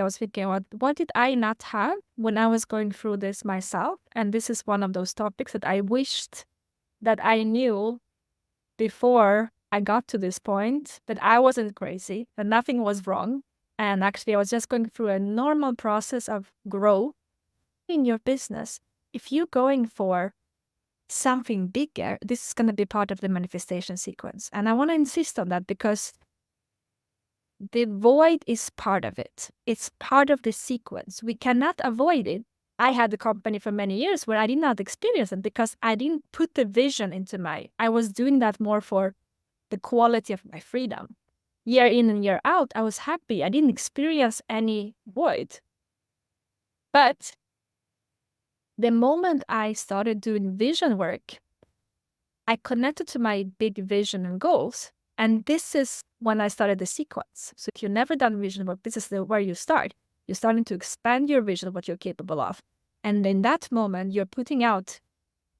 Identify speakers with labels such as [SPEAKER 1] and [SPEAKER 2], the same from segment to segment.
[SPEAKER 1] I was thinking about what did I not have when I was going through this myself? And this is one of those topics that I wished that I knew before I got to this point, that I wasn't crazy, that nothing was wrong. And actually, I was just going through a normal process of growth in your business. If you're going for something bigger, this is going to be part of the manifestation sequence. And I want to insist on that because the void is part of it. It's part of the sequence. We cannot avoid it. I had the company for many years where I did not experience it because I didn't put the vision into I was doing that more for the quality of my freedom. Year in and year out, I was happy. I didn't experience any void. But the moment I started doing vision work, I connected to my big vision and goals. And this is when I started the sequence. So if you've never done vision work, this is where you start. You're starting to expand your vision of what you're capable of. And in that moment, you're putting out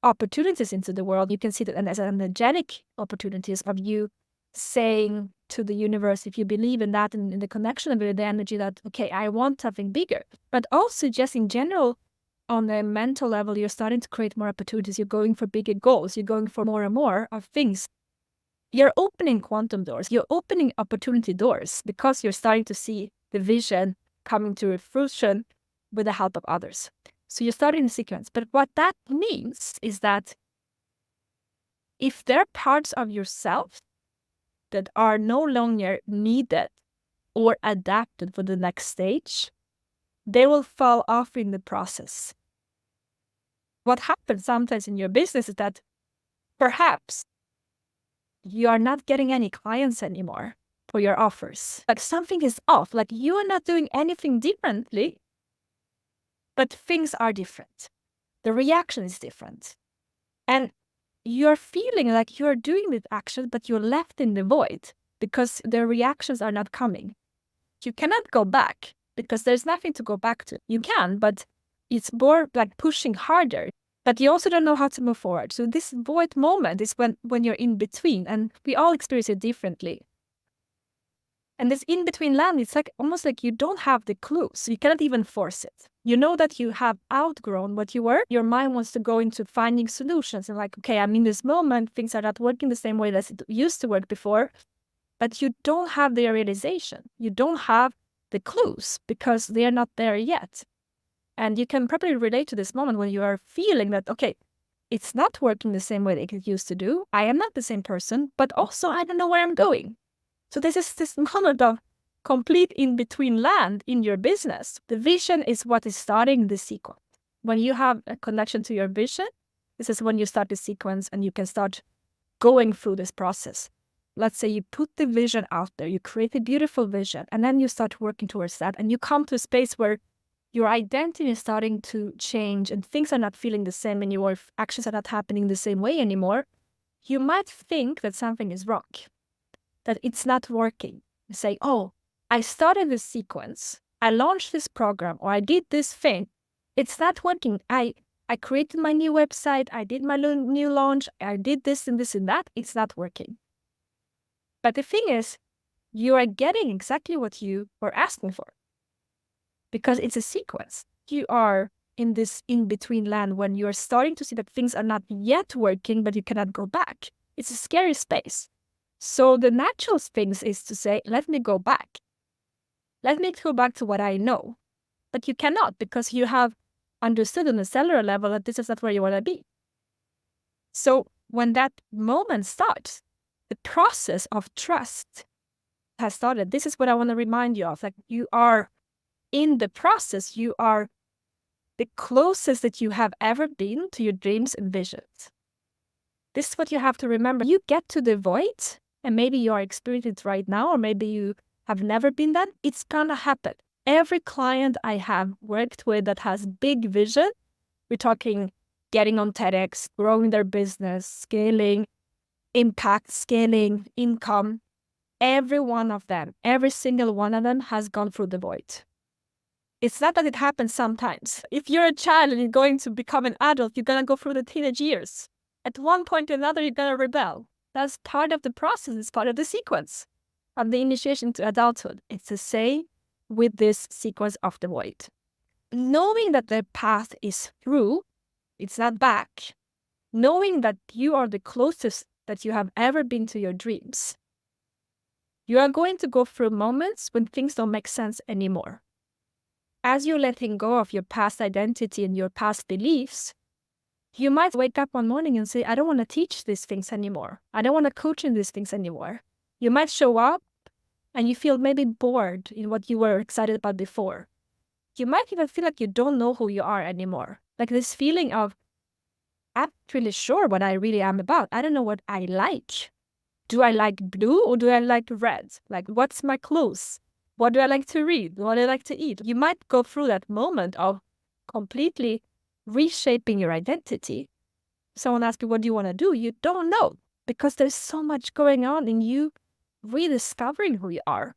[SPEAKER 1] opportunities into the world. You can see that as energetic opportunities of you saying to the universe, if you believe in that and in the connection with the energy that, okay, I want something bigger. But also just in general, on the mental level, you're starting to create more opportunities. You're going for bigger goals. You're going for more and more of things. You're opening quantum doors. You're opening opportunity doors because you're starting to see the vision coming to fruition with the help of others. So you're starting the sequence. But what that means is that if there are parts of yourself that are no longer needed or adapted for the next stage, they will fall off in the process. What happens sometimes in your business is that perhaps you are not getting any clients anymore for your offers. Like something is off, like you are not doing anything differently, but things are different. The reaction is different. And you're feeling like you're doing this action, but you're left in the void because the reactions are not coming. You cannot go back because there's nothing to go back to. You can, but it's more like pushing harder. But you also don't know how to move forward. So this void moment is when you're in between, and we all experience it differently. And this in-between land, it's like almost like you don't have the clues. You cannot even force it. You know that you have outgrown what you were. Your mind wants to go into finding solutions and like, okay, I'm in this moment. Things are not working the same way as it used to work before. But you don't have the realization. You don't have the clues because they are not there yet. And you can probably relate to this moment when you are feeling that, okay, it's not working the same way that it used to do. I am not the same person, but also I don't know where I'm going. So this is this moment of complete in-between land in your business. The vision is what is starting the sequence. When you have a connection to your vision, this is when you start the sequence and you can start going through this process. Let's say you put the vision out there, you create a beautiful vision, and then you start working towards that, and you come to a space where your identity is starting to change and things are not feeling the same and your actions are not happening the same way anymore. You might think that something is wrong, that it's not working. You say, oh, I started this sequence, I launched this program, or I did this thing. It's not working. I created my new website, I did my new launch, I did this and this and that. It's not working. But the thing is, you are getting exactly what you were asking for because it's a sequence. You are in this in-between land when you're starting to see that things are not yet working, but you cannot go back. It's a scary space. So the natural thing is to say, let me go back. Let me go back to what I know. But you cannot because you have understood on a cellular level that this is not where you want to be. So when that moment starts, the process of trust has started. This is what I want to remind you of. Like you are in the process, you are the closest that you have ever been to your dreams and visions. This is what you have to remember. You get to the void, and maybe you are experiencing it right now, or maybe you have never been that. It's gonna happen. Every client I have worked with that has big vision, we're talking getting on TEDx, growing their business, scaling, impact, scaling, income. Every one of them, every single one of them has gone through the void. It's not that it happens sometimes. If you're a child and you're going to become an adult, you're going to go through the teenage years. At one point or another, you're going to rebel. That's part of the process. It's part of the sequence of the initiation to adulthood. It's the same with this sequence of the void. Knowing that the path is through, it's not back. Knowing that you are the closest that you have ever been to your dreams. You are going to go through moments when things don't make sense anymore. As you're letting go of your past identity and your past beliefs, you might wake up one morning and say, I don't want to teach these things anymore. I don't want to coach in these things anymore. You might show up and you feel maybe bored in what you were excited about before. You might even feel like you don't know who you are anymore. Like this feeling of, I'm not really sure what I really am about. I don't know what I like. Do I like blue or do I like red? Like, what's my clothes? What do I like to read? What do I like to eat? You might go through that moment of completely reshaping your identity. Someone asks you, what do you want to do? You don't know because there's so much going on in you rediscovering who you are.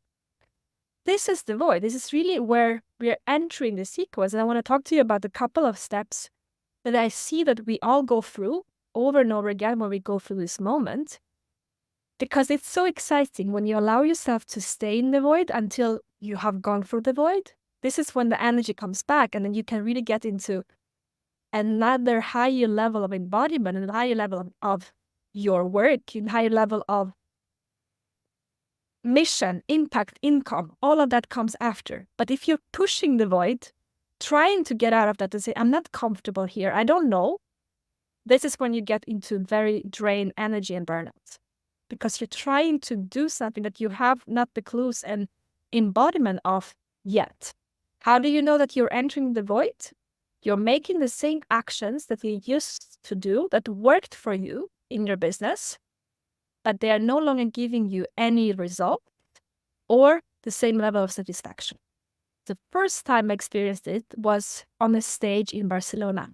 [SPEAKER 1] This is the void. This is really where we're entering the sequence. And I want to talk to you about a couple of steps that I see that we all go through over and over again when we go through this moment. Because it's so exciting when you allow yourself to stay in the void until you have gone through the void. This is when the energy comes back, and then you can really get into another higher level of embodiment and a higher level of your work, and higher level of mission, impact, income. All of that comes after. But if you're pushing the void, trying to get out of that and say, I'm not comfortable here, I don't know, this is when you get into very drained energy and burnout. Because you're trying to do something that you have not the clues and embodiment of yet. How do you know that you're entering the void? You're making the same actions that you used to do that worked for you in your business, but they are no longer giving you any result or the same level of satisfaction. The first time I experienced it was on a stage in Barcelona.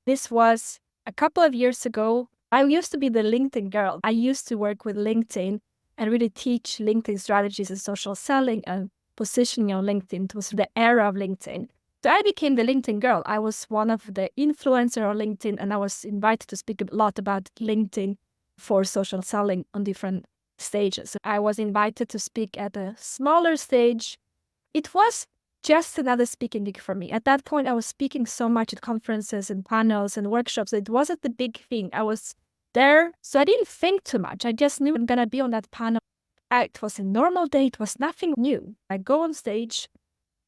[SPEAKER 1] This was a couple of years ago. I used to be the LinkedIn girl. I used to work with LinkedIn and really teach LinkedIn strategies and social selling and positioning on LinkedIn. It was the era of LinkedIn. So I became the LinkedIn girl. I was one of the influencers on LinkedIn, and I was invited to speak a lot about LinkedIn for social selling on different stages. I was invited to speak at a smaller stage. It was just another speaking gig for me. At that point, I was speaking so much at conferences and panels and workshops. It wasn't the big thing. I was there, so I didn't think too much. I just knew I'm going to be on that panel. It was a normal day. It was nothing new. I go on stage,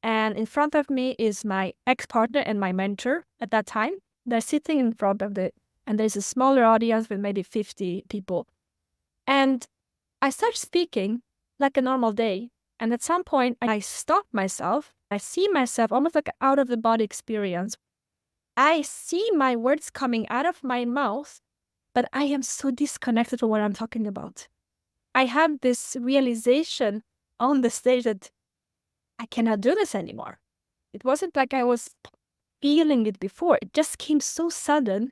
[SPEAKER 1] and in front of me is my ex-partner and my mentor at that time. They're sitting in front of and there's a smaller audience with maybe 50 people. And I start speaking like a normal day. And at some point, I stop myself. I see myself almost like an out-of-the-body experience. I see my words coming out of my mouth, but I am so disconnected from what I'm talking about. I have this realization on the stage that I cannot do this anymore. It wasn't like I was feeling it before. It just came so sudden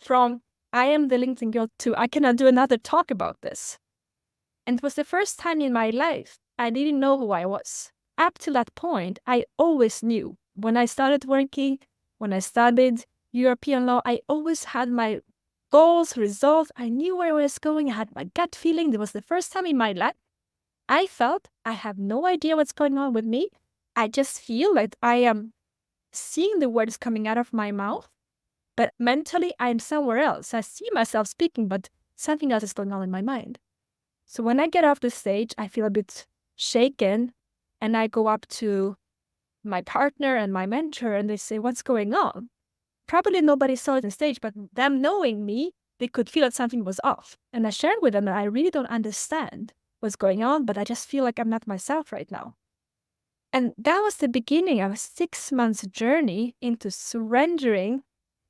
[SPEAKER 1] from I am the LinkedIn girl to I cannot do another talk about this. And it was the first time in my life I didn't know who I was. Up to that point, I always knew. When I started working, when I studied European law, I always had my goals, results. I knew where I was going. I had my gut feeling. It was the first time in my life I felt I have no idea what's going on with me. I just feel like I am seeing the words coming out of my mouth, but mentally I'm somewhere else. I see myself speaking, but something else is going on in my mind. So when I get off the stage, I feel a bit shaken, and I go up to my partner and my mentor, and they say, what's going on? Probably nobody saw it on stage, but them knowing me, they could feel that something was off. And I shared with them that I really don't understand what's going on, but I just feel like I'm not myself right now. And that was the beginning of a 6 months journey into surrendering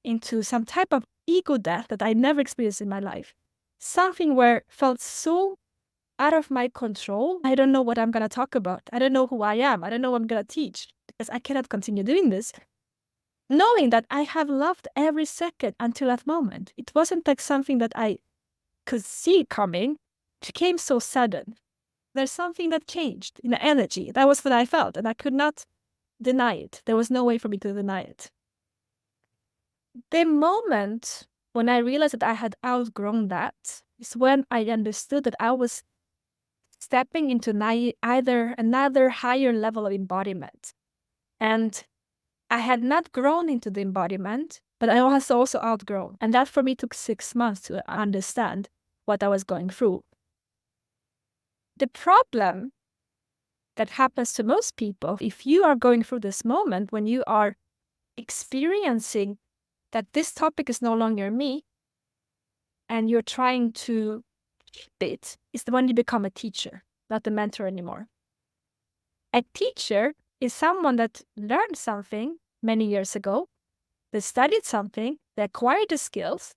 [SPEAKER 1] into some type of ego death that I never experienced in my life. Something where felt so out of my control. I don't know what I'm going to talk about. I don't know who I am. I don't know what I'm going to teach because I cannot continue doing this. Knowing that I have loved every second until that moment. It wasn't like something that I could see coming. It came so sudden. There's something that changed in the energy. That was what I felt, and I could not deny it. There was no way for me to deny it. The moment when I realized that I had outgrown that is when I understood that I was stepping into either another higher level of embodiment. And I had not grown into the embodiment, but I was also outgrown. And that for me took 6 months to understand what I was going through. The problem that happens to most people, if you are going through this moment when you are experiencing that this topic is no longer me, and you're trying to keep it, is when you become a teacher, not a mentor anymore. A teacher is someone that learned something many years ago, they studied something, they acquired the skills,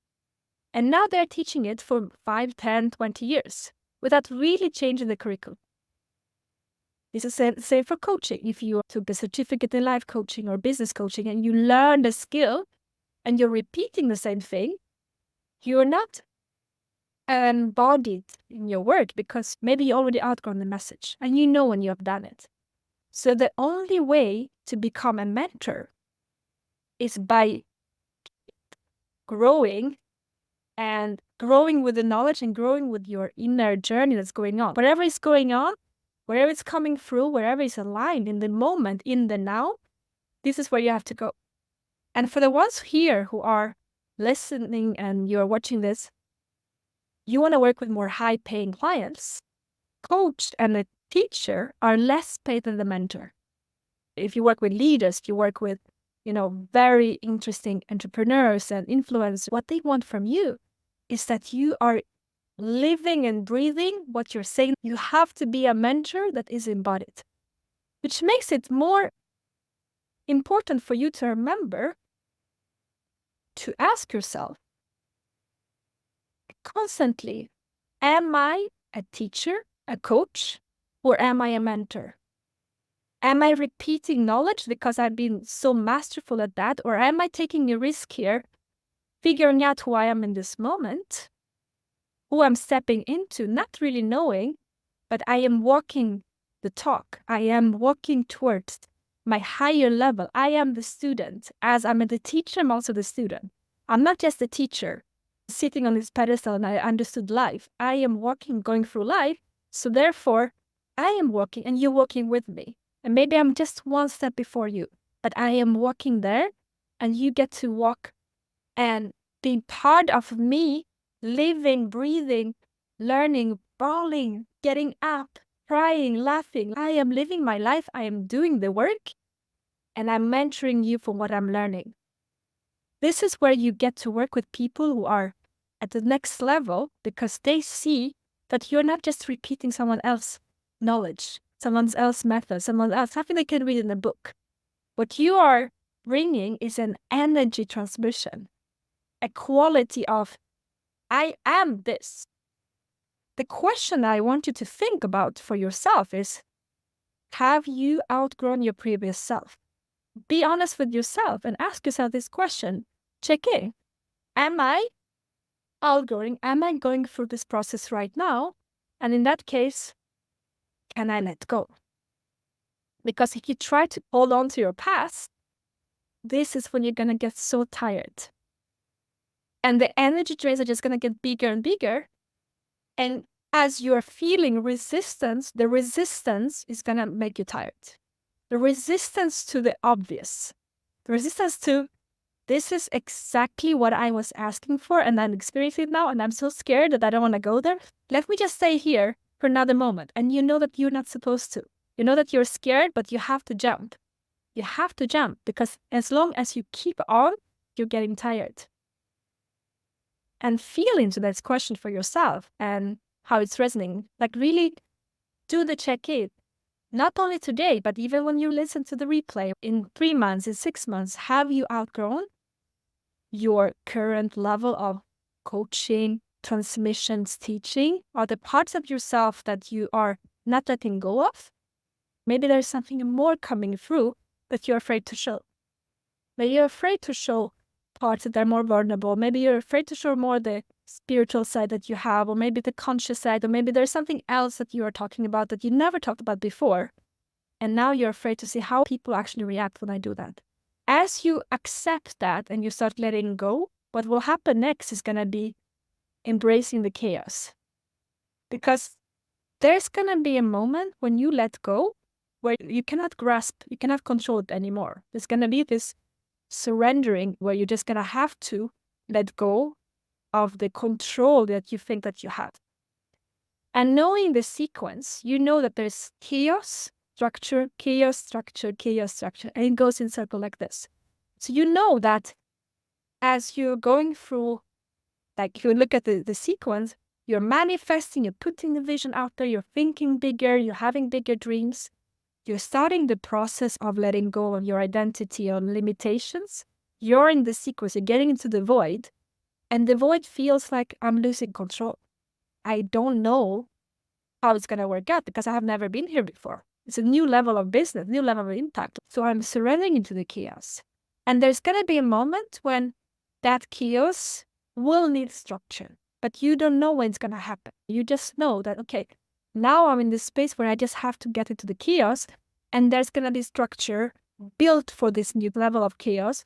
[SPEAKER 1] and now they're teaching it for 5, 10, 20 years without really changing the curriculum. This is the same for coaching. If you took a certificate in life coaching or business coaching and you learn the skill and you're repeating the same thing, you're not embodied in your work because maybe you already outgrown the message and you know when you have done it. So the only way to become a mentor is by growing and growing with the knowledge and growing with your inner journey that's going on. Whatever is going on, wherever it's coming through, wherever it's aligned in the moment, in the now, this is where you have to go. And for the ones here who are listening and you're watching this, you want to work with more high-paying clients. Coach and a teacher are less paid than the mentor. If you work with leaders, you work with, very interesting entrepreneurs and influencers, what they want from you is that you are living and breathing what you're saying. You have to be a mentor that is embodied, which makes it more important for you to remember to ask yourself constantly, am I a teacher, a coach, or am I a mentor? Am I repeating knowledge because I've been so masterful at that, or am I taking a risk here, figuring out who I am in this moment, who I'm stepping into, not really knowing, but I am walking the talk. I am walking towards my higher level. I am the student. As I'm the teacher, I'm also the student. I'm not just the teacher sitting on this pedestal and I understood life. I am walking, going through life. So therefore, I am walking and you're walking with me. And maybe I'm just one step before you, but I am walking there and you get to walk and being part of me, living, breathing, learning, bawling, getting up, crying, laughing. I am living my life. I am doing the work and I'm mentoring you from what I'm learning. This is where you get to work with people who are at the next level because they see that you're not just repeating someone else's knowledge, someone else's method, someone else, something they can read in a book. What you are bringing is an energy transmission, a quality of, I am this. The question I want you to think about for yourself is, have you outgrown your previous self? Be honest with yourself and ask yourself this question. Check in. Am I outgrowing? Am I going through this process right now? And in that case, can I let go? Because if you try to hold on to your past, this is when you're going to get so tired. And the energy drains are just going to get bigger and bigger. And as you're feeling resistance, the resistance is going to make you tired. The resistance to the obvious. The resistance to, this is exactly what I was asking for and I'm experiencing it now and I'm so scared that I don't want to go there. Let me just stay here for another moment. And you know that you're not supposed to. You know that you're scared, but you have to jump. You have to jump because as long as you keep on, you're getting tired. And feel into this question for yourself and how it's resonating. Like really do the check-in. Not only today, but even when you listen to the replay in 3 months, in 6 months, have you outgrown your current level of coaching, transmissions, teaching? Are the parts of yourself that you are not letting go of? Maybe there's something more coming through that you're afraid to show. Maybe you're afraid to show parts that are more vulnerable. Maybe you're afraid to show more the spiritual side that you have, or maybe the conscious side, or maybe there's something else that you are talking about that you never talked about before. And now you're afraid to see how people actually react when I do that. As you accept that and you start letting go, what will happen next is going to be embracing the chaos. Because there's going to be a moment when you let go, where you cannot grasp, you cannot control it anymore. There's going to be this surrendering where you're just going to have to let go of the control that you think that you have. And knowing the sequence, you know that there's chaos, structure, chaos, structure, chaos, structure, and it goes in circle like this. So you know that as you're going through, like if you look at the sequence, you're manifesting, you're putting the vision out there, you're thinking bigger, you're having bigger dreams. You're starting the process of letting go of your identity or limitations. You're in the sequence, you're getting into the void, and the void feels like I'm losing control. I don't know how it's going to work out because I have never been here before. It's a new level of business, new level of impact. So I'm surrendering into the chaos. And there's going to be a moment when that chaos will need structure, but you don't know when it's going to happen. You just know that, okay, now I'm in this space where I just have to get into the chaos, and there's going to be structure built for this new level of chaos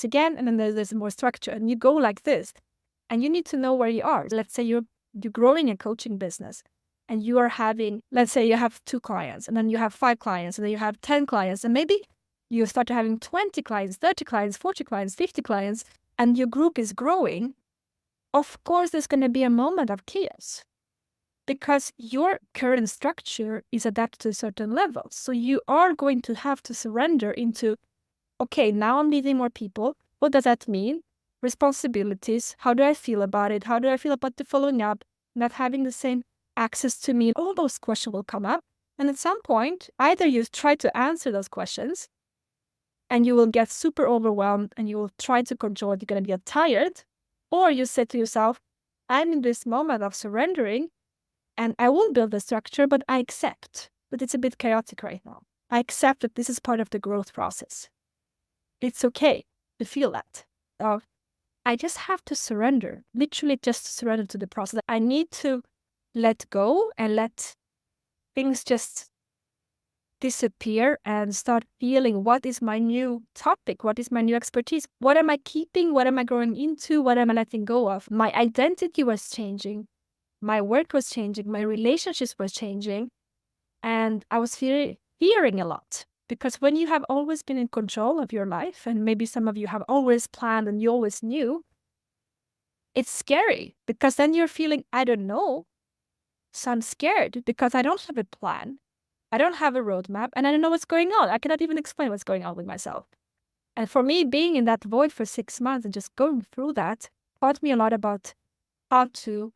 [SPEAKER 1] again, and then there's more structure, and you go like this. And you need to know where you are. Let's say you're growing a coaching business, and you are having, let's say you have 2 clients, and then you have 5 clients, and then you have 10 clients, and maybe you start having 20 clients, 30 clients, 40 clients, 50 clients, and your group is growing. Of course, there's going to be a moment of chaos because your current structure is adapted to a certain level. So you are going to have to surrender into, okay, now I'm leading more people. What does that mean? Responsibilities. How do I feel about it? How do I feel about the following up? Not having the same access to me. All those questions will come up. And at some point, either you try to answer those questions and you will get super overwhelmed and you will try to control it. You're going to get tired. Or you say to yourself, I'm in this moment of surrendering and I will build a structure, but I accept that it's a bit chaotic right now. I accept that this is part of the growth process. It's okay to feel that. I just have to surrender, literally just surrender to the process. I need to let go and let things just disappear and start feeling what is my new topic, what is my new expertise, what am I keeping, what am I growing into, what am I letting go of. My identity was changing, my work was changing, my relationships was changing, and I was fearing a lot. Because when you have always been in control of your life, and maybe some of you have always planned and you always knew, it's scary because then you're feeling, I don't know. So I'm scared because I don't have a plan. I don't have a roadmap and I don't know what's going on. I cannot even explain what's going on with myself. And for me, being in that void for 6 months and just going through that taught me a lot about how to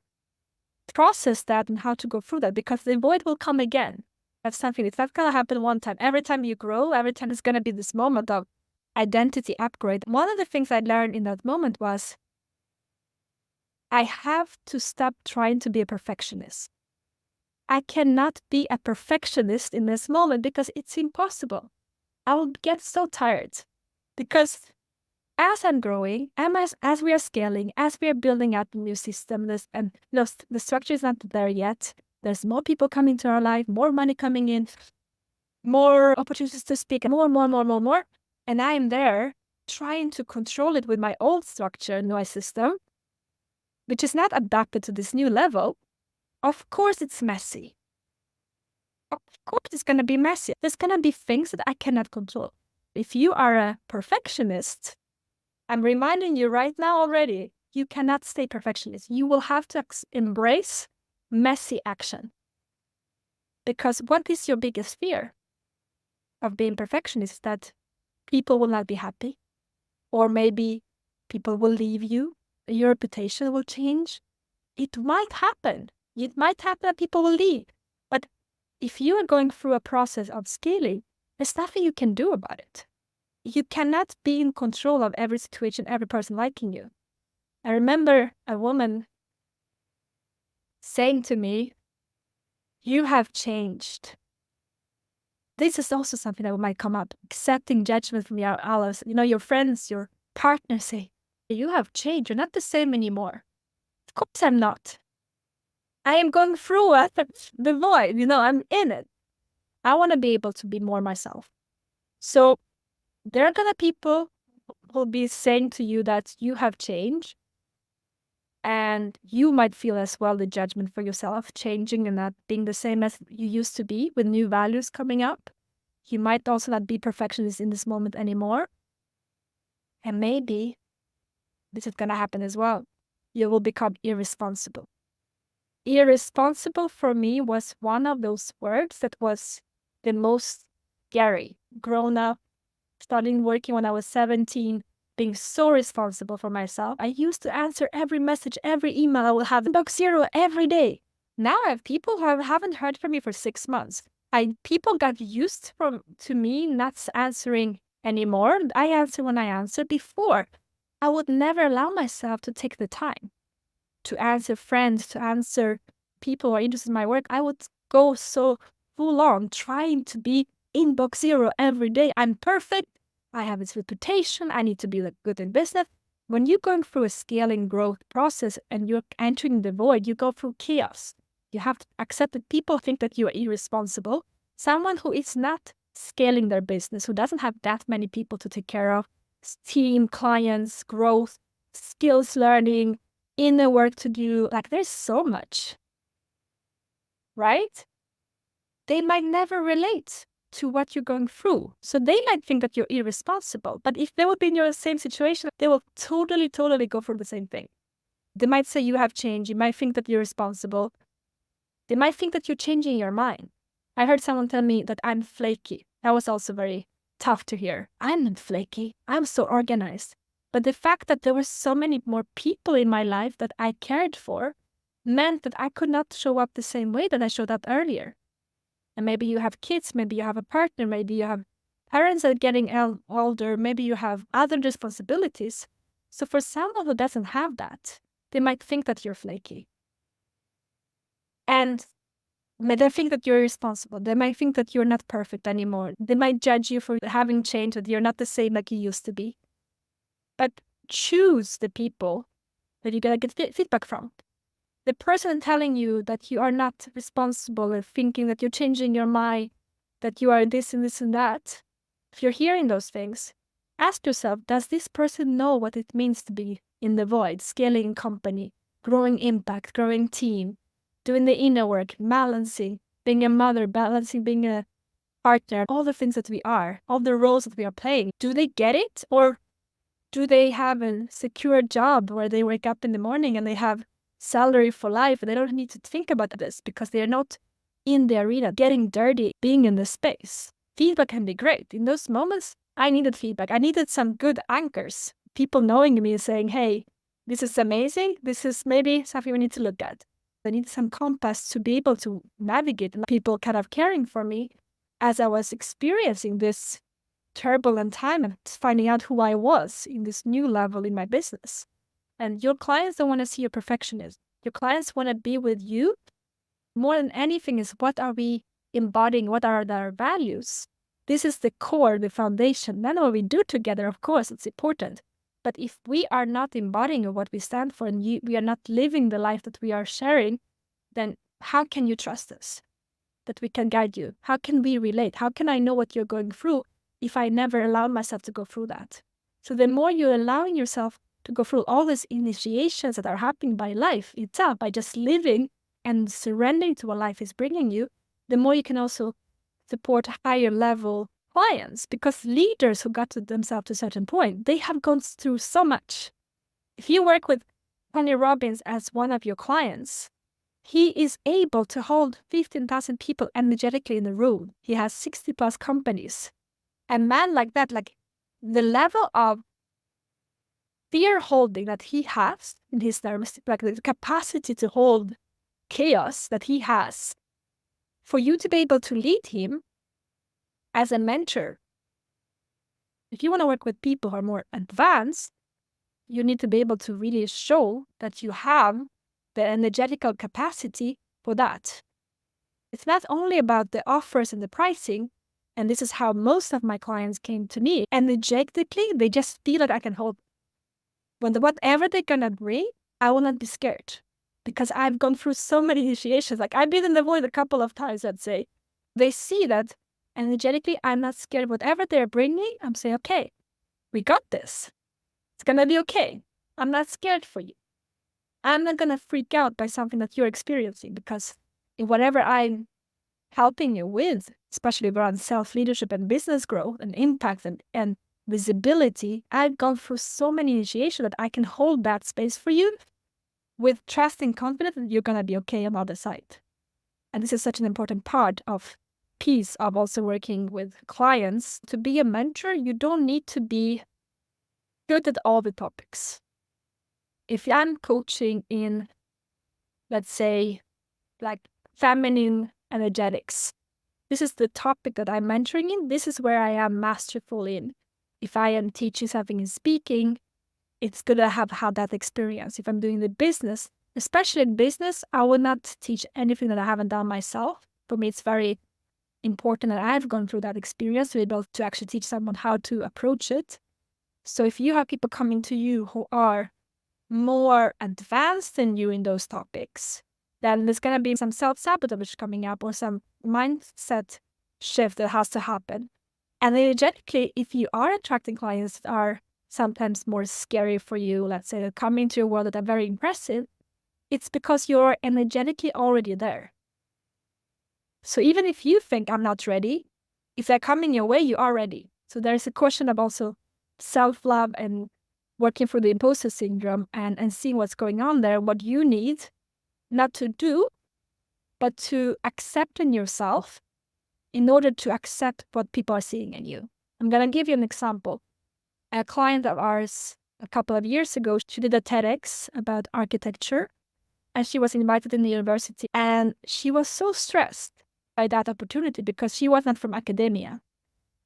[SPEAKER 1] process that and how to go through that, because the void will come again. That's something, it's not going to happen one time. Every time you grow, every time it's going to be this moment of identity upgrade. One of the things I learned in that moment was I have to stop trying to be a perfectionist. I cannot be a perfectionist in this moment because it's impossible. I will get so tired because as I'm growing, as we are scaling, as we are building out the new system, and the structure is not there yet. There's more people coming to our life, more money coming in, more opportunities to speak, more. And I am there trying to control it with my old structure, my system, which is not adapted to this new level. Of course, it's messy. Of course, it's going to be messy. There's going to be things that I cannot control. If you are a perfectionist, I'm reminding you right now already, you cannot stay perfectionist. You will have to embrace messy action. Because what is your biggest fear of being perfectionist? That people will not be happy, or maybe people will leave you, your reputation will change. It might happen. It might happen that people will leave. But if you are going through a process of scaling, there's nothing you can do about it. You cannot be in control of every situation, every person liking you. I remember a woman saying to me, you have changed. This is also something that might come up. Accepting judgment from your allies, your friends, your partners say, you have changed. You're not the same anymore. Of course I'm not. I am going through the void. I'm in it. I want to be able to be more myself. So there are going to people who will be saying to you that you have changed. And you might feel as well the judgment for yourself changing and not being the same as you used to be with new values coming up. You might also not be perfectionist in this moment anymore. And maybe this is going to happen as well. You will become irresponsible. Irresponsible for me was one of those words that was the most scary. Grown up, starting working when I was 17, being so responsible for myself. I used to answer every message, every email. I will have inbox zero every day. Now I have people who haven't heard from me for 6 months. People got used to me not answering anymore. I answer when I answer. Before, I would never allow myself to take the time to answer friends, to answer people who are interested in my work. I would go so full on trying to be inbox zero every day. I'm perfect. I have this reputation. I need to be good in business. When you're going through a scaling growth process and you're entering the void, you go through chaos. You have to accept that people think that you are irresponsible. Someone who is not scaling their business, who doesn't have that many people to take care of, team, clients, growth, skills learning, inner work to do, like there's so much, right? They might never relate to what you're going through. So they might think that you're irresponsible. But if they would be in your same situation, they will totally go through the same thing. They might say you have changed. You might think that you're responsible. They might think that you're changing your mind. I heard someone tell me that I'm flaky. That was also very tough to hear. I'm not flaky. I'm so organized. But the fact that there were so many more people in my life that I cared for meant that I could not show up the same way that I showed up earlier. And maybe you have kids, maybe you have a partner, maybe you have parents that are getting older, maybe you have other responsibilities. So for someone who doesn't have that, they might think that you're flaky. And they think that you're irresponsible. They might think that you're not perfect anymore. They might judge you for having changed, that you're not the same like you used to be. But choose the people that you're going to get feedback from. The person telling you that you are not responsible and thinking that you're changing your mind, that you are this and this and that, if you're hearing those things, ask yourself, does this person know what it means to be in the void, scaling company, growing impact, growing team, doing the inner work, balancing, being a mother, balancing being a partner, all the things that we are, all the roles that we are playing? Do they get it? Or do they have a secure job where they wake up in the morning and they have salary for life and they don't need to think about this because they're not in the arena, getting dirty, being in the space? Feedback can be great. In those moments, I needed feedback. I needed some good anchors. People knowing me and saying, hey, this is amazing. This is maybe something we need to look at. I needed some compass to be able to navigate, and people kind of caring for me as I was experiencing this turbulent time and finding out who I was in this new level in my business. And your clients don't want to see your perfectionism. Your clients want to be with you. More than anything is, what are we embodying? What are our values? This is the core, the foundation. Then what we do together, of course, it's important. But if we are not embodying what we stand for and we are not living the life that we are sharing, then how can you trust us? That we can guide you? How can we relate? How can I know what you're going through if I never allow myself to go through that? So the more you're allowing yourself to go through all these initiations that are happening by life itself, by just living and surrendering to what life is bringing you, the more you can also support higher level clients. Because leaders who got to themselves to a certain point, they have gone through so much. If you work with Tony Robbins as one of your clients, he is able to hold 15,000 people energetically in the room. He has 60 plus companies. A man like that, like the level of fear holding that he has in his nervous, like the capacity to hold chaos that he has, for you to be able to lead him as a mentor. If you want to work with people who are more advanced, you need to be able to really show that you have the energetical capacity for that. It's not only about the offers and the pricing, and this is how most of my clients came to me. Energetically, they just feel that I can hold. Whatever they're gonna bring, I will not be scared. Because I've gone through so many initiations. Like, I've been in the void a couple of times, I'd say. They see that energetically, I'm not scared. Whatever they're bringing, I'm saying, okay, we got this. It's gonna be okay. I'm not scared for you. I'm not going to freak out by something that you're experiencing, because in whatever I'm helping you with, especially around self-leadership and business growth and impact and visibility, I've gone through so many initiation that I can hold that space for you with trust and confidence that you're going to be okay on the other side. And this is such an important part of piece of also working with clients. To be a mentor, you don't need to be good at all the topics. If I'm coaching in, let's say, like feminine energetics, this is the topic that I'm mentoring in. This is where I am masterful in. If I am teaching something in speaking, it's good to have had that experience. If I'm doing the business, especially in business, I would not teach anything that I haven't done myself. For me, it's very important that I've gone through that experience to be able to actually teach someone how to approach it. So if you have people coming to you who are more advanced than you in those topics, then there's going to be some self-sabotage coming up or some mindset shift that has to happen. And energetically, if you are attracting clients that are sometimes more scary for you, let's say, that come into your world that are very impressive, it's because you're energetically already there. So even if you think I'm not ready, if they're coming your way, you are ready. So there's a question of also self-love and working through the imposter syndrome and seeing what's going on there, what you need, not to do, but to accept in yourself in order to accept what people are seeing in you. I'm going to give you an example. A client of ours a couple of years ago, she did a TEDx about architecture, and she was invited in the university, and she was so stressed by that opportunity because she was not from academia.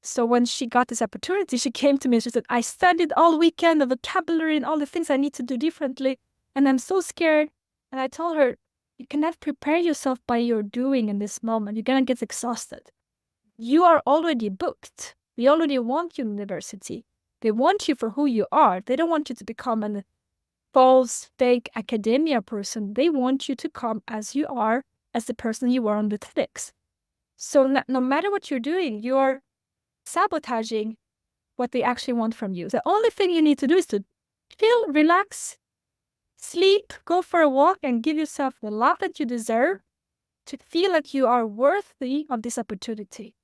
[SPEAKER 1] So when she got this opportunity, she came to me and she said, I studied all weekend the vocabulary and all the things I need to do differently, and I'm so scared. And I told her, you cannot prepare yourself by your doing in this moment. You're going to get exhausted. You are already booked. They already want you in university. They want you for who you are. They don't want you to become a false, fake academia person. They want you to come as you are, as the person you were on the TEDx. So no matter what you're doing, you're sabotaging what they actually want from you. The only thing you need to do is to chill, relax, sleep, go for a walk, and give yourself the love that you deserve to feel like you are worthy of this opportunity.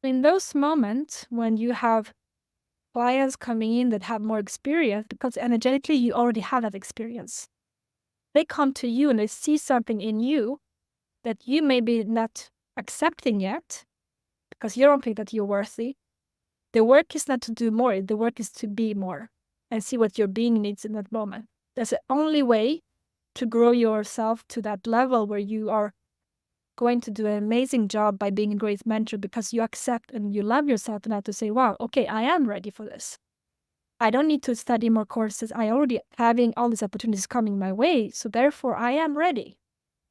[SPEAKER 1] In those moments when you have clients coming in that have more experience, because energetically you already have that experience, they come to you and they see something in you that you may be not accepting yet because you don't think that you're worthy. The work is not to do more. The work is to be more and see what your being needs in that moment. That's the only way to grow yourself to that level where you are going to do an amazing job by being a great mentor, because you accept and you love yourself enough to say, wow, okay, I am ready for this. I don't need to study more courses. I already having all these opportunities coming my way. So therefore I am ready.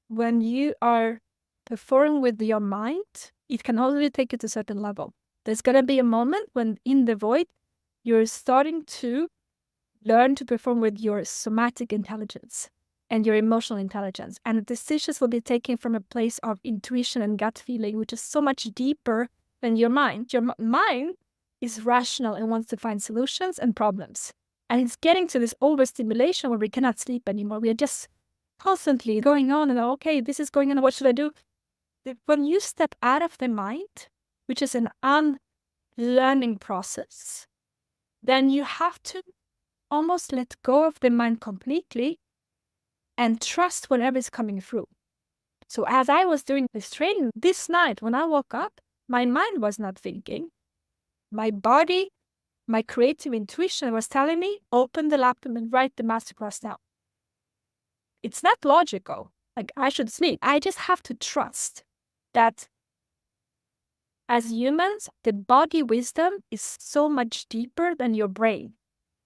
[SPEAKER 1] When you are performing with your mind, it can already take it to a certain level. There's going to be a moment when in the void, you're starting to learn to perform with your somatic intelligence and your emotional intelligence. And the decisions will be taken from a place of intuition and gut feeling, which is so much deeper than your mind. Your mind is rational and wants to find solutions and problems. And it's getting to this overstimulation where we cannot sleep anymore. We are just constantly going on and, okay, this is going on. What should I do? When you step out of the mind, which is an unlearning process, then you have to almost let go of the mind completely and trust whatever is coming through. So as I was doing this training this night, when I woke up, my mind was not thinking. My body, my creative intuition was telling me, open the laptop and write the masterclass now. It's not logical. Like, I should sleep. I just have to trust that as humans, the body wisdom is so much deeper than your brain.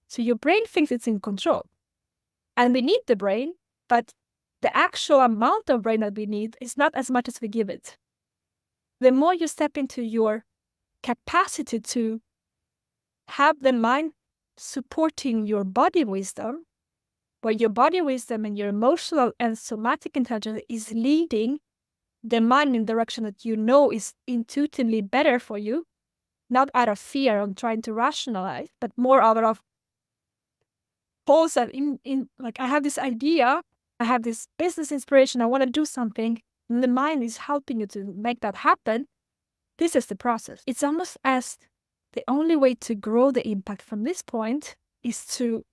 [SPEAKER 1] So your brain thinks it's in control. And we need the brain, but the actual amount of brain that we need is not as much as we give it. The more you step into your capacity to have the mind supporting your body wisdom, where your body wisdom and your emotional and somatic intelligence is leading the mind in the direction that you know is intuitively better for you, not out of fear of trying to rationalize, but more out of pause that like I have this idea, I have this business inspiration, I want to do something, and the mind is helping you to make that happen. This is the process. It's almost as the only way to grow the impact from this point is to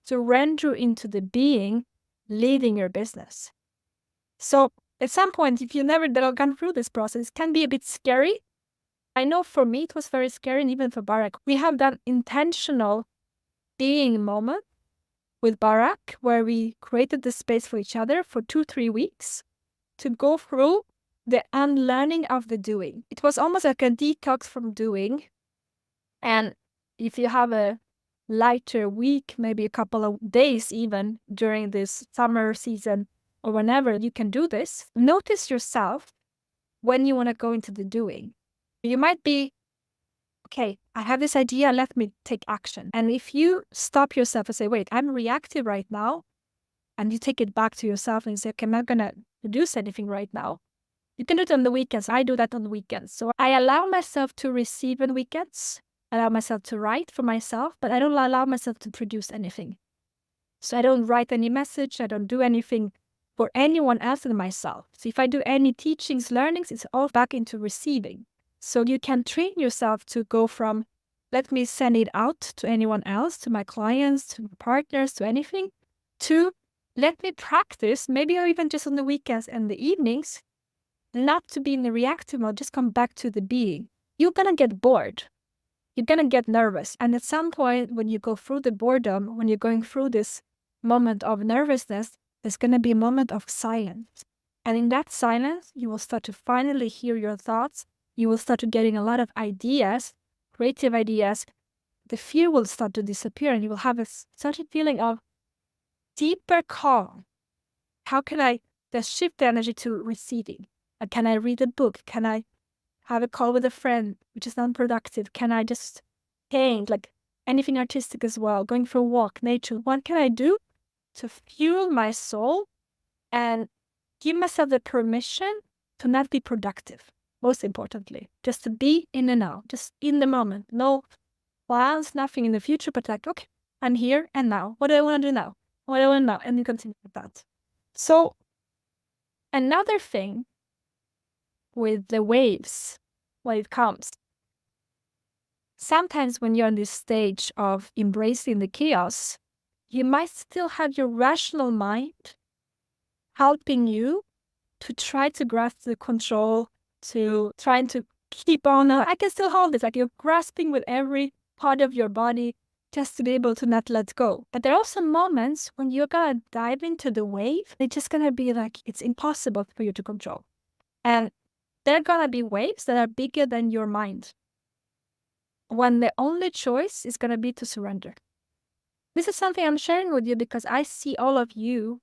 [SPEAKER 1] surrender into the being leading your business. So at some point, if you never gone through this process, it can be a bit scary. I know for me, it was very scary, and even for Barak. We have that intentional being moment with Barak, where we created the space for each other for 2-3 weeks to go through the unlearning of the doing. It was almost like a detox from doing. And if you have a lighter week, maybe a couple of days even during this summer season or whenever you can do this, notice yourself when you want to go into the doing. You might be, okay, I have this idea, let me take action. And if you stop yourself and say, wait, I'm reactive right now, and you take it back to yourself and say, okay, I'm not going to produce anything right now. You can do it on the weekends. I do that on the weekends. So I allow myself to receive on weekends, allow myself to write for myself, but I don't allow myself to produce anything. So I don't write any message. I don't do anything for anyone else than myself. So if I do any teachings, learnings, it's all back into receiving. So you can train yourself to go from, let me send it out to anyone else, to my clients, to my partners, to anything, to let me practice, maybe even just on the weekends and the evenings, not to be in the reactive mode, just come back to the being. You're going to get bored. You're going to get nervous. And at some point, when you go through the boredom, when you're going through this moment of nervousness, there's going to be a moment of silence. And in that silence, you will start to finally hear your thoughts. You will start to getting a lot of ideas, creative ideas. The fear will start to disappear, and you will have such a feeling of deeper calm. How can I just shift the energy to receiving? Can I read a book? Can I have a call with a friend, which is non-productive? Can I just paint, like anything artistic as well? Going for a walk, nature. What can I do to fuel my soul and give myself the permission to not be productive? Most importantly, just to be in the now, just in the moment. No plans, nothing in the future, but like, okay, I'm here and now. What do I want to do now? What do I want to now? And you continue with that. So another thing with the waves, when it comes, sometimes when you're in this stage of embracing the chaos, you might still have your rational mind helping you to try to grasp the control, to trying to keep on, I can still hold this, like you're grasping with every part of your body just to be able to not let go. But there are also moments when you're going to dive into the wave, it's just going to be like, it's impossible for you to control. And there are going to be waves that are bigger than your mind, when the only choice is going to be to surrender. This is something I'm sharing with you because I see all of you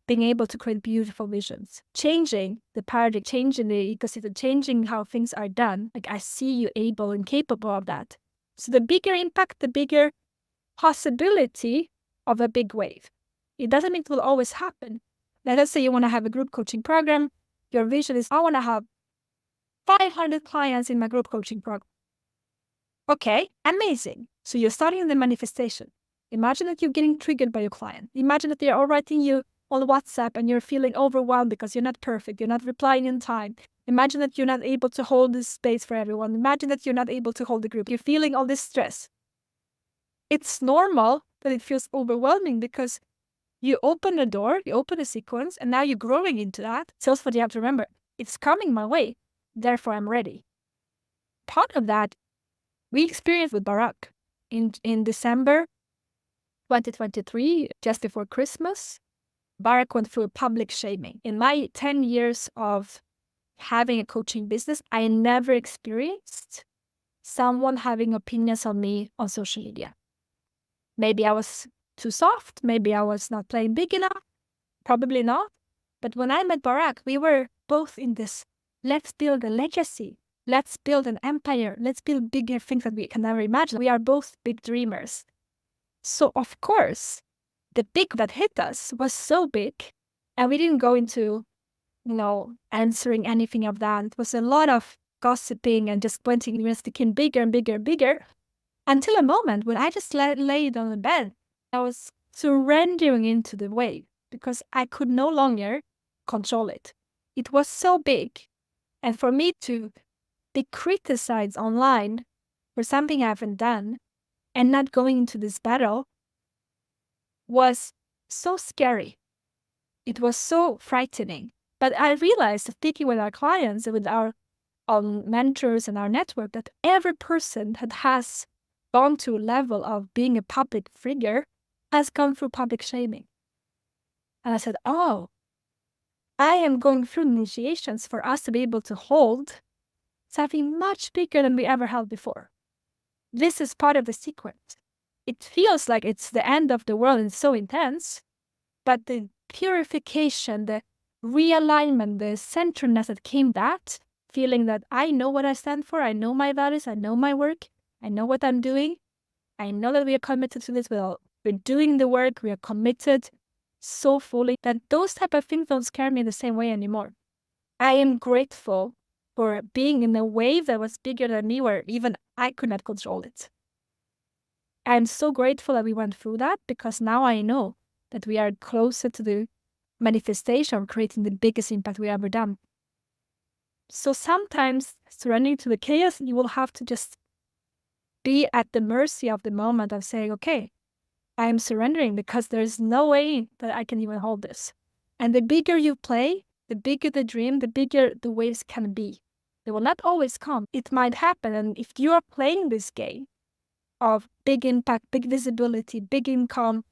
[SPEAKER 1] being able to create beautiful visions, changing the paradigm, changing the ecosystem, changing how things are done. Like I see you able and capable of that. So the bigger impact, the bigger possibility of a big wave. It doesn't mean it will always happen. Let us say you want to have a group coaching program. Your vision is, I want to have 500 clients in my group coaching program. Okay, amazing. So you're starting the manifestation. Imagine that you're getting triggered by your client. Imagine that they're all writing you on WhatsApp and you're feeling overwhelmed because you're not perfect. You're not replying in time. Imagine that you're not able to hold this space for everyone. Imagine that you're not able to hold the group. You're feeling all this stress. It's normal that it feels overwhelming because you open the door, you open a sequence, and now you're growing into that. So that's what you have to remember. It's coming my way. Therefore, I'm ready. Part of that we experienced with Barak in December 2023, just before Christmas. Barak went through a public shaming. In my 10 years of having a coaching business, I never experienced someone having opinions on me on social media. Maybe I was too soft. Maybe I was not playing big enough. Probably not. But when I met Barak, we were both in this, let's build a legacy. Let's build an empire. Let's build bigger things that we can never imagine. We are both big dreamers. So, of course, the big that hit us was so big. And we didn't go into, answering anything of that. It was a lot of gossiping and just sticking bigger and bigger and bigger. Until a moment when I just laid on the bed I was surrendering into the wave because I could no longer control it. It was so big. And for me to be criticized online for something I haven't done and not going into this battle was so scary. It was so frightening. But I realized, speaking with our clients, with our mentors and our network, that every person that has gone to a level of being a public figure has gone through public shaming. And I said, oh, I am going through initiations for us to be able to hold something much bigger than we ever held before. This is part of the sequence. It feels like it's the end of the world and it's so intense, but the purification, the realignment, the centeredness that came that, feeling that I know what I stand for, I know my values, I know my work, I know what I'm doing, I know that we are committed to this, we're doing the work, we are committed so fully that those type of things don't scare me the same way anymore. I am grateful for being in a wave that was bigger than me, where even I could not control it. I'm so grateful that we went through that, because now I know that we are closer to the manifestation of creating the biggest impact we ever done. So sometimes surrendering to the chaos, you will have to just be at the mercy of the moment of saying, okay, I am surrendering because there's no way that I can even hold this. And the bigger you play, the bigger the dream, the bigger the waves can be. They will not always come. It might happen. And if you are playing this game of big impact, big visibility, big income,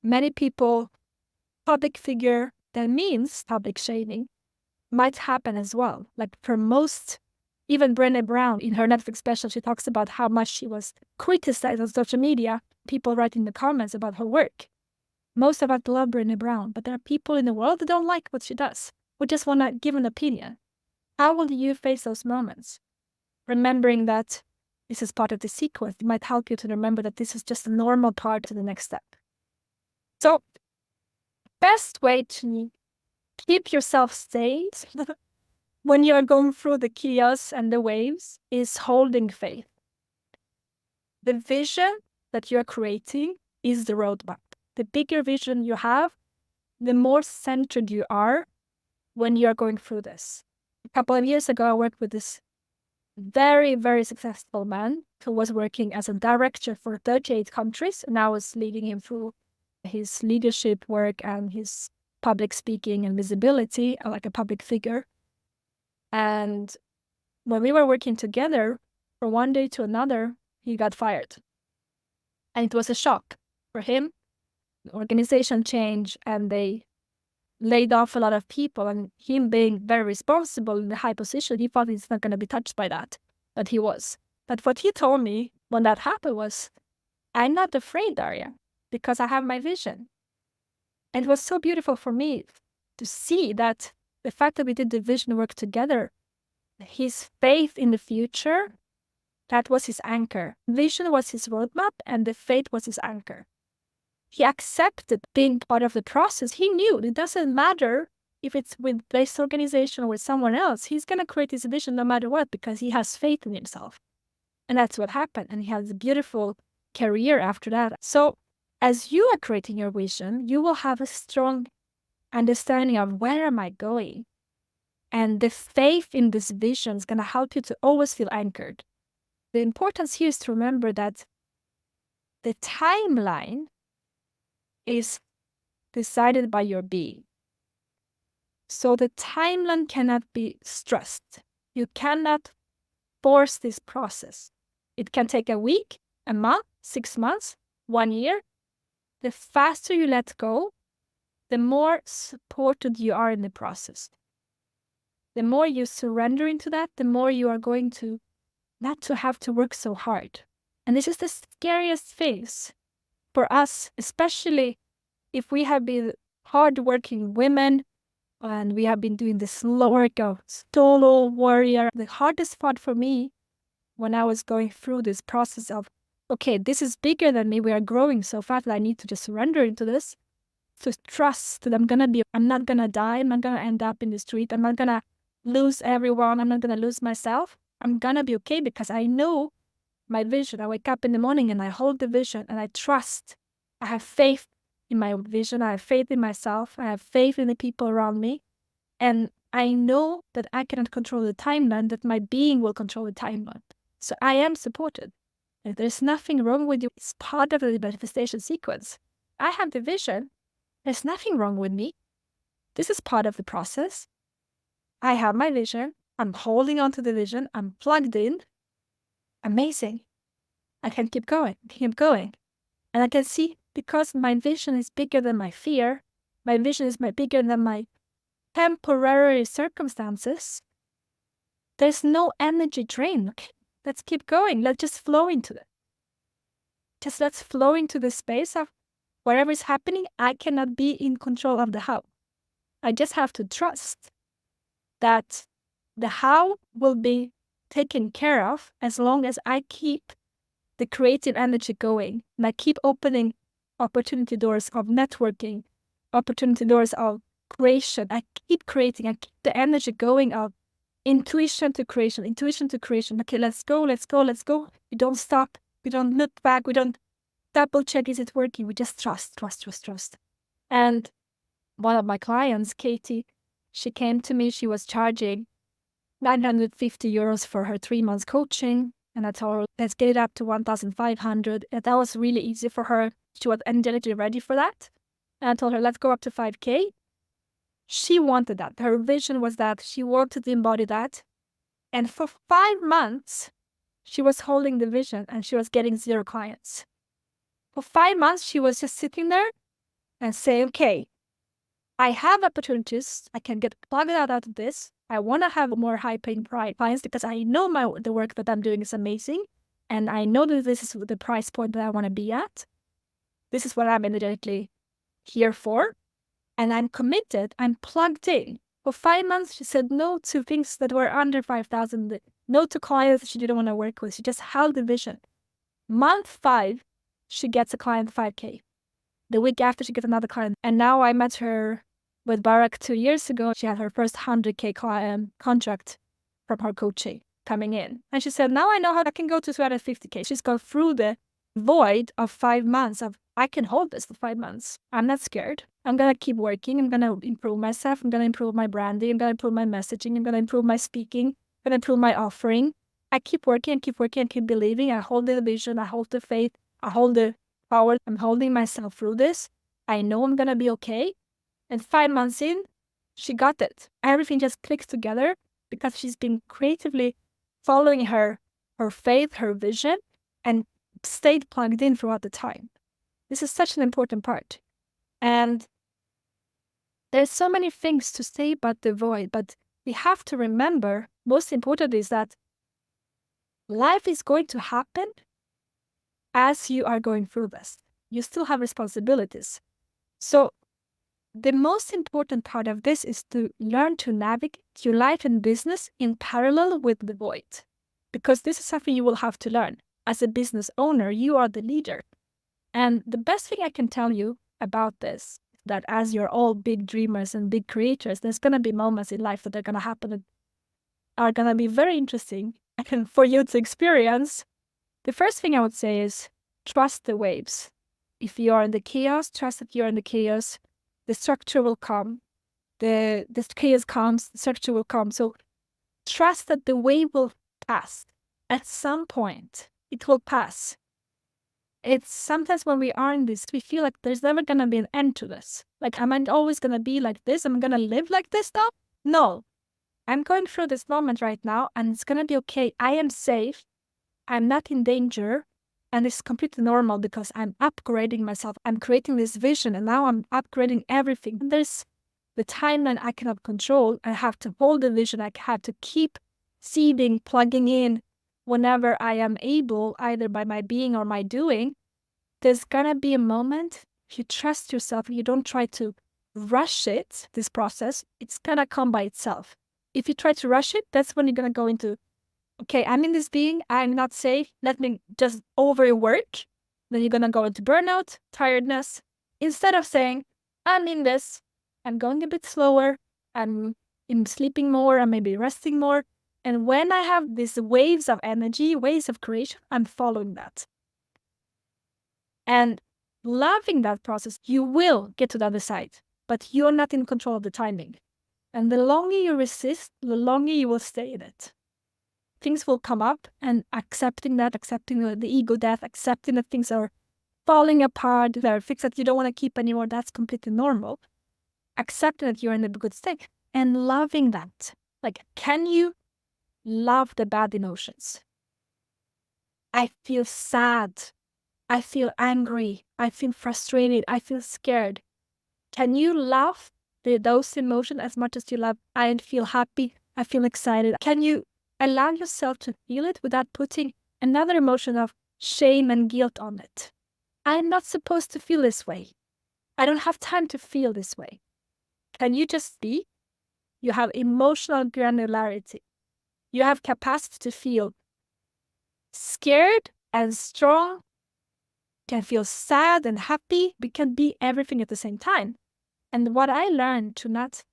[SPEAKER 1] many people, public figure, that means public shaming might happen as well. Like for most, even Brené Brown in her Netflix special, she talks about how much she was criticized on social media, people writing the comments about her work. Most of us love Brené Brown, but there are people in the world that don't like what she does, who just want to give an opinion. How will you face those moments? Remembering that this is part of the sequence, it might help you to remember that this is just a normal part to the next step. So, best way to keep yourself safe when you are going through the chaos and the waves is holding faith. The vision that you are creating is the roadmap. The bigger vision you have, the more centered you are when you are going through this. A couple of years ago, I worked with this very, very successful man who was working as a director for 38 countries, and I was leading him through his leadership work and his public speaking and visibility, like a public figure. And when we were working together, from one day to another, he got fired. And it was a shock for him. The organization changed and they laid off a lot of people. And him being very responsible in the high position, he thought he's not going to be touched by that. But he was. But what he told me when that happened was, I'm not afraid, Daria, because I have my vision. And it was so beautiful for me to see that the fact that we did the vision work together, his faith in the future, that was his anchor. Vision was his roadmap and the faith was his anchor. He accepted being part of the process. He knew it doesn't matter if it's with this organization or with someone else. He's going to create his vision no matter what, because he has faith in himself. And that's what happened. And he has a beautiful career after that. So as you are creating your vision, you will have a strong understanding of where am I going? And the faith in this vision is going to help you to always feel anchored. The importance here is to remember that the timeline is decided by your being. So the timeline cannot be stressed. You cannot force this process. It can take a week, a month, 6 months, 1 year. The faster you let go, the more supported you are in the process. The more you surrender into that, the more you are going to not to have to work so hard. And this is the scariest phase for us, especially if we have been hardworking women and we have been doing this work of solo warrior. The hardest part for me when I was going through this process of, okay, this is bigger than me. We are growing so fast that I need to just surrender into this, to trust that I'm not going to die. I'm not going to end up in the street. I'm not going to lose everyone. I'm not going to lose myself. I'm going to be okay because I know my vision. I wake up in the morning and I hold the vision and I trust I have faith in my vision. I have faith in myself. I have faith in the people around me. And I know that I cannot control the timeline, that my being will control the timeline. So I am supported. And there's nothing wrong with you. It's part of the manifestation sequence. I have the vision. There's nothing wrong with me. This is part of the process. I have my vision. I'm holding on to the vision. I'm plugged in. Amazing. I can keep going, keep going. And I can see, because my vision is bigger than my fear, my vision is bigger than my temporary circumstances, there's no energy drain. Okay, let's keep going. Let's just flow into it. Let's flow into the space of whatever is happening. I cannot be in control of the how. I just have to trust that the how will be taken care of as long as I keep the creative energy going, and I keep opening opportunity doors of networking, opportunity doors of creation. I keep creating. I keep the energy going of intuition to creation, intuition to creation. Okay, let's go, let's go, let's go. We don't stop. We don't look back. We don't double check, is it working? We just trust, trust, trust, trust. And one of my clients, Katie, she came to me. She was charging 950 euros for her 3 months coaching. And I told her, let's get it up to 1,500. And that was really easy for her. She was energetically ready for that. And I told her, let's go up to 5K. She wanted that. Her vision was that she wanted to embody that. And for 5 months, she was holding the vision and she was getting 0 clients. For 5 months, she was just sitting there and saying, okay, I have opportunities. I can get plugged out of this. I want to have more high-paying clients because I know the work that I'm doing is amazing. And I know that this is the price point that I want to be at. This is what I'm energetically here for. And I'm committed. I'm plugged in. For 5 months, she said no to things that were under 5,000. No to clients she didn't want to work with. She just held the vision. Month 5, she gets a client 5K. The week after, she gets another client. And now I met her with Barak 2 years ago. She had her first 100K client contract from her coaching coming in. And she said, now I know how I can go to 250K. She's gone through the void of 5 months of, I can hold this for 5 months. I'm not scared. I'm going to keep working. I'm going to improve myself. I'm going to improve my branding. I'm going to improve my messaging. I'm going to improve my speaking. I'm going to improve my offering. I keep working and keep working and keep believing. I hold the vision. I hold the faith. I hold the power. I'm holding myself through this. I know I'm going to be okay. And 5 months in, she got it. Everything just clicks together because she's been creatively following her faith, her vision, and stayed plugged in throughout the time. This is such an important part. And there's so many things to say about the void, but we have to remember, most important is that life is going to happen as you are going through this. You still have responsibilities. So the most important part of this is to learn to navigate your life and business in parallel with the void. Because this is something you will have to learn. As a business owner, you are the leader. And the best thing I can tell you about this, that as you're all big dreamers and big creators, there's going to be moments in life that are going to happen that are going to be very interesting and for you to experience. The first thing I would say is trust the waves. If you are in the chaos, trust that you're in the chaos. The structure will come. The chaos comes, the structure will come. So trust that the wave will pass. At some point, it will pass. It's sometimes when we are in this, we feel like there's never going to be an end to this. Like, am I always going to be like this? Am I going to live like this now? No. I'm going through this moment right now, and it's going to be okay. I am safe. I'm not in danger. And it's completely normal because I'm upgrading myself. I'm creating this vision, and now I'm upgrading everything. And there's the timeline I cannot control. I have to hold the vision. I have to keep seeding, plugging in whenever I am able, either by my being or my doing. There's gonna be a moment, if you trust yourself, you don't try to rush it, this process, it's gonna come by itself. If you try to rush it, that's when you're gonna go into, okay, I'm in this being, I'm not safe, let me just overwork. Then you're gonna go into burnout, tiredness. Instead of saying, I'm in this, I'm going a bit slower, I'm sleeping more, I'm maybe resting more. And when I have these waves of energy, waves of creation, I'm following that. And loving that process, you will get to the other side, but you're not in control of the timing. And the longer you resist, the longer you will stay in it. Things will come up, and accepting the ego death, accepting that things are falling apart, there are things that you don't want to keep anymore, that's completely normal. Accepting that you're in a good state and loving that. Like, can you love the bad emotions? I feel sad. I feel angry. I feel frustrated. I feel scared. Can you love those emotions as much as you love, I feel happy, I feel excited? Can you allow yourself to feel it without putting another emotion of shame and guilt on it? I'm not supposed to feel this way. I don't have time to feel this way. Can you just be? You have emotional granularity. You have capacity to feel scared and strong, can feel sad and happy. We can be everything at the same time. And what I learned to not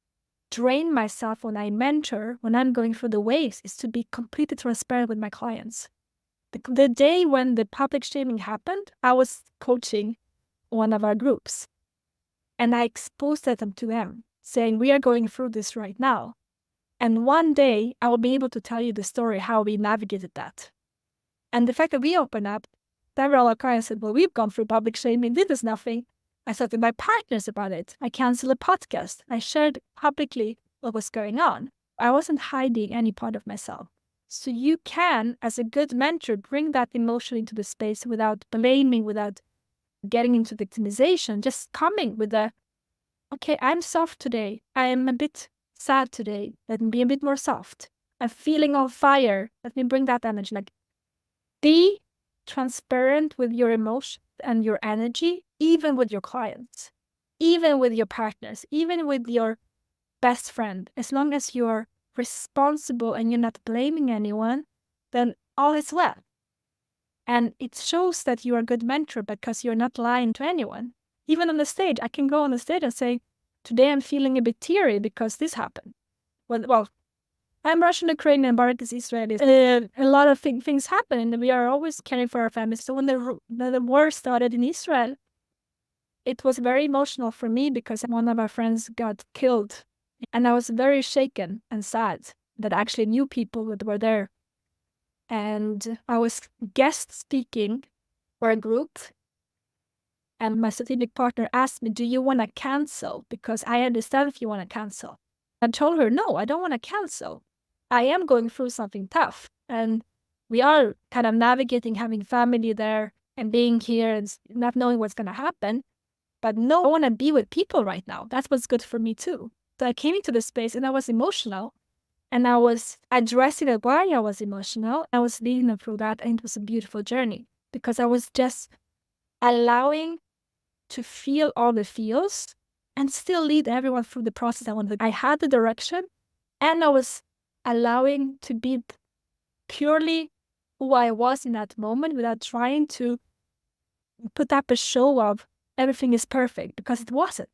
[SPEAKER 1] drain myself when I mentor, when I'm going through the waves, is to be completely transparent with my clients. The day when the public shaming happened, I was coaching one of our groups. And I exposed them to them, saying, we are going through this right now. And one day I will be able to tell you the story, how we navigated that. And the fact that we opened up, several of our clients said, well, we've gone through public shaming, this is nothing. I talked to my partners about it. I canceled a podcast. I shared publicly what was going on. I wasn't hiding any part of myself. So you can, as a good mentor, bring that emotion into the space without blaming, without getting into victimization, just coming with okay, I'm soft today. I'm a bit sad today. Let me be a bit more soft. I'm feeling on fire. Let me bring that energy. Like, be transparent with your emotions and your energy, even with your clients, even with your partners, even with your best friend. As long as you're responsible and you're not blaming anyone, then all is well. And it shows that you're a good mentor because you're not lying to anyone. Even on the stage, I can go on the stage and say, today I'm feeling a bit teary because this happened. Well, I'm Russian, Ukrainian, Barak is Israeli. A lot of things happen, and we are always caring for our families. So when the war started in Israel, it was very emotional for me because one of our friends got killed. And I was very shaken and sad that I actually knew people that were there. And I was guest speaking for a group. And my strategic partner asked me, do you want to cancel? Because I understand if you want to cancel. I told her, no, I don't want to cancel. I am going through something tough. And we are kind of navigating having family there and being here and not knowing what's going to happen. But no, I want to be with people right now. That's what's good for me too. So I came into the space and I was emotional. And I was addressing why I was emotional. I was leading them through that. And it was a beautiful journey because I was just allowing to feel all the feels and still lead everyone through the process I wanted. I had the direction and I was allowing to be purely who I was in that moment without trying to put up a show of everything is perfect, because it wasn't.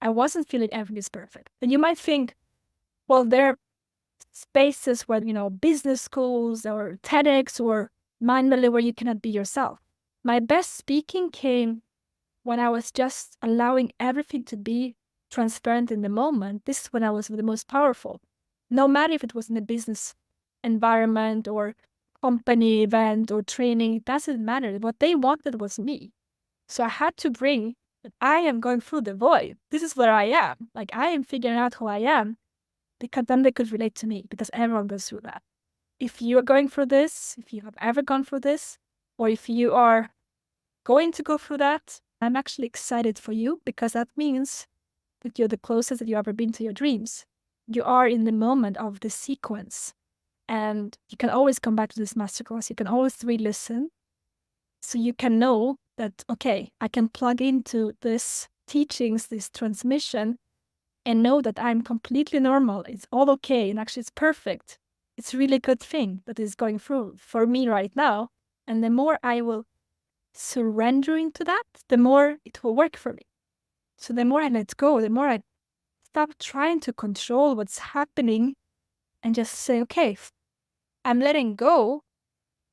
[SPEAKER 1] I wasn't feeling everything is perfect. And you might think, well, there are spaces where, business schools or TEDx or Mindvalley where you cannot be yourself. My best speaking came when I was just allowing everything to be transparent in the moment. This is when I was the most powerful. No matter if it was in a business environment or company event or training, it doesn't matter. What they wanted was me. So I had to bring that I am going through the void. This is where I am. Like, I am figuring out who I am, because then they could relate to me, because everyone goes through that. If you are going through this, if you have ever gone through this, or if you are going to go through that, I'm actually excited for you, because that means that you're the closest that you've ever been to your dreams. You are in the moment of the sequence. And you can always come back to this masterclass. You can always re-listen. So you can know that, okay, I can plug into this teachings, this transmission, and know that I'm completely normal. It's all okay. And actually it's perfect. It's a really good thing that is going through for me right now. And the more I will surrender into that, the more it will work for me. So the more I let go, the more I stop trying to control what's happening and just say, okay, I'm letting go.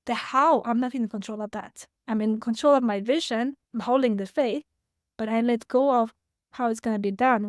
[SPEAKER 1] The how, I'm not in control of that. I'm in control of my vision. I'm holding the faith, but I let go of how it's going to be done.